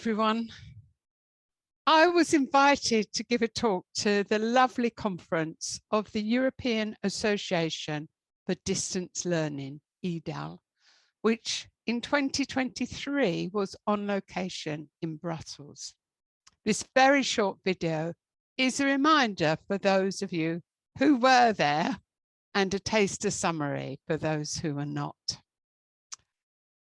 everyone. I was invited to give a talk to the lovely conference of the European Association for Distance Learning, EDAL, which in 2023 was on location in Brussels. This very short video is a reminder for those of you who were there and a taster summary for those who were not.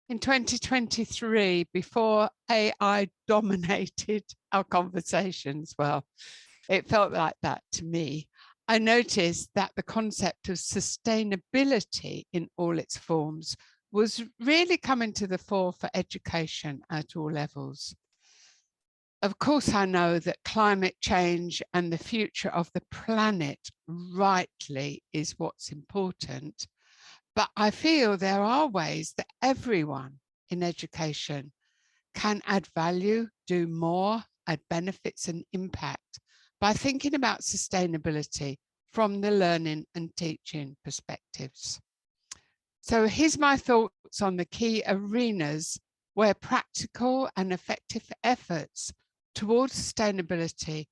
In 2023, before AI dominated our conversations, well, it felt like that to me, I noticed that the concept of sustainability in all its forms was really coming to the fore for education at all levels. Of course, I know that climate change and the future of the planet rightly is what's important. But I feel there are ways that everyone in education can add value, do more, add benefits and impact by thinking about sustainability from the learning and teaching perspectives. So here's my thoughts on the key arenas where practical and effective efforts towards sustainability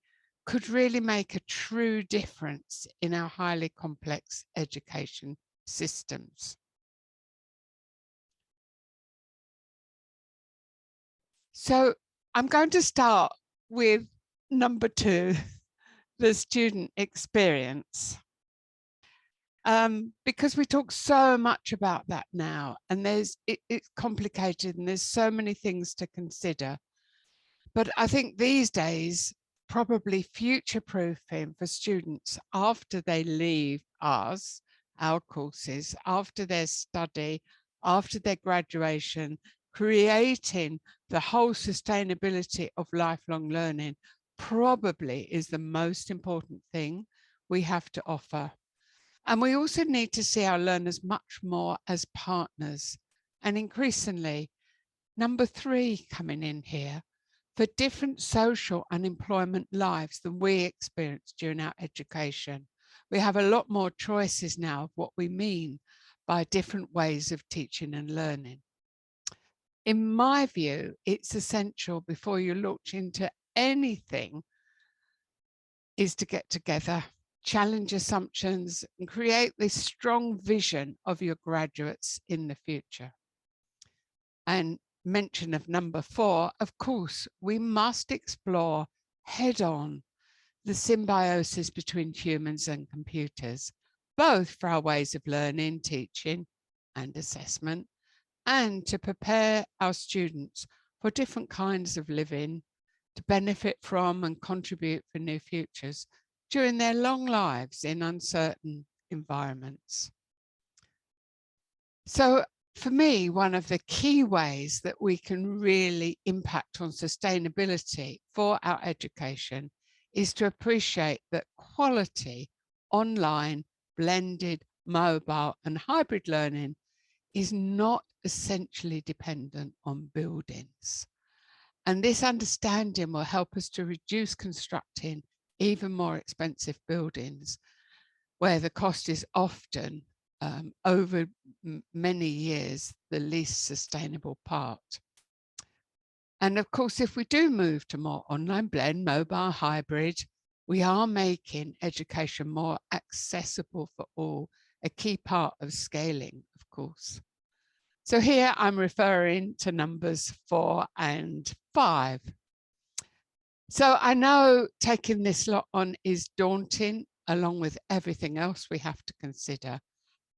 could really make a true difference in our highly complex education systems. So I'm going to start with number 2, the student experience. Because we talk so much about that now, and it's complicated and there's so many things to consider. But I think these days, probably future-proofing for students after they leave us, our courses, after their study, after their graduation, creating the whole sustainability of lifelong learning probably is the most important thing we have to offer. And we also need to see our learners much more as partners. And increasingly, number 3 coming in here, for different social and employment lives than we experienced during our education. We have a lot more choices now of what we mean by different ways of teaching and learning. In my view, it's essential before you launch into anything is to get together, challenge assumptions, and create this strong vision of your graduates in the future. And mention of number 4, of course, we must explore head-on the symbiosis between humans and computers, both for our ways of learning, teaching, and assessment, and to prepare our students for different kinds of living, to benefit from and contribute for new futures during their long lives in uncertain environments. So for me, one of the key ways that we can really impact on sustainability for our education is to appreciate that quality online, blended, mobile and hybrid learning is not essentially dependent on buildings. And this understanding will help us to reduce constructing even more expensive buildings where the cost is often over many years the least sustainable part. And of course, if we do move to more online blend, mobile, hybrid, we are making education more accessible for all, a key part of scaling, of course. So here I'm referring to numbers 4 and 5. So I know taking this lot on is daunting, along with everything else we have to consider,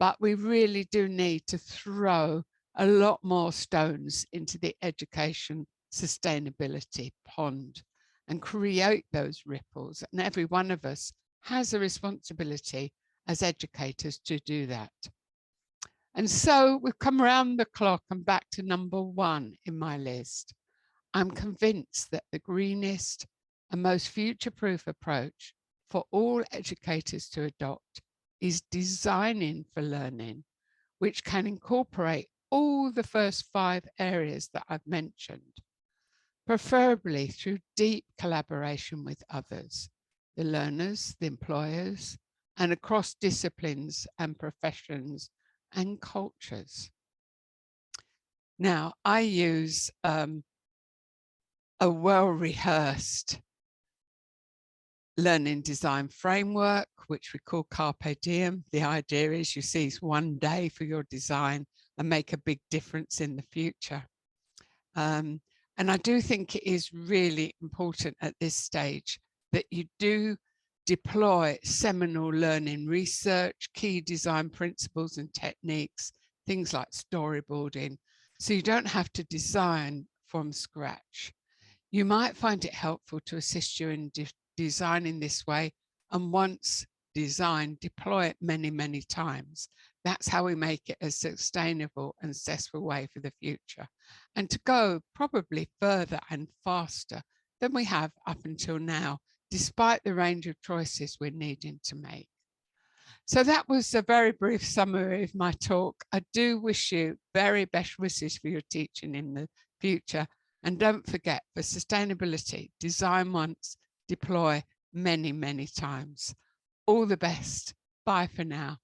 but we really do need to throw a lot more stones into the education sustainability pond and create those ripples. And every one of us has a responsibility as educators to do that. And so we've come around the clock and back to number 1 in my list. I'm convinced that the greenest and most future-proof approach for all educators to adopt is designing for learning, which can incorporate all the first 5 areas that I've mentioned, preferably through deep collaboration with others, the learners, the employers, and across disciplines and professions and cultures. Now, I use a a well-rehearsed learning design framework, which we call Carpe Diem. The idea is you seize one day for your design and make a big difference in the future. And I do think it is really important at this stage that you do deploy seminal learning research, key design principles and techniques, things like storyboarding, so you don't have to design from scratch. You might find it helpful to assist you in designing this way, and once designed, deploy it many, many times. That's how we make it a sustainable and successful way for the future, and to go probably further and faster than we have up until now, despite the range of choices we're needing to make. So that was a very brief summary of my talk. I do wish you very best wishes for your teaching in the future. And don't forget, for sustainability, design once, deploy many, many times. All the best. Bye for now.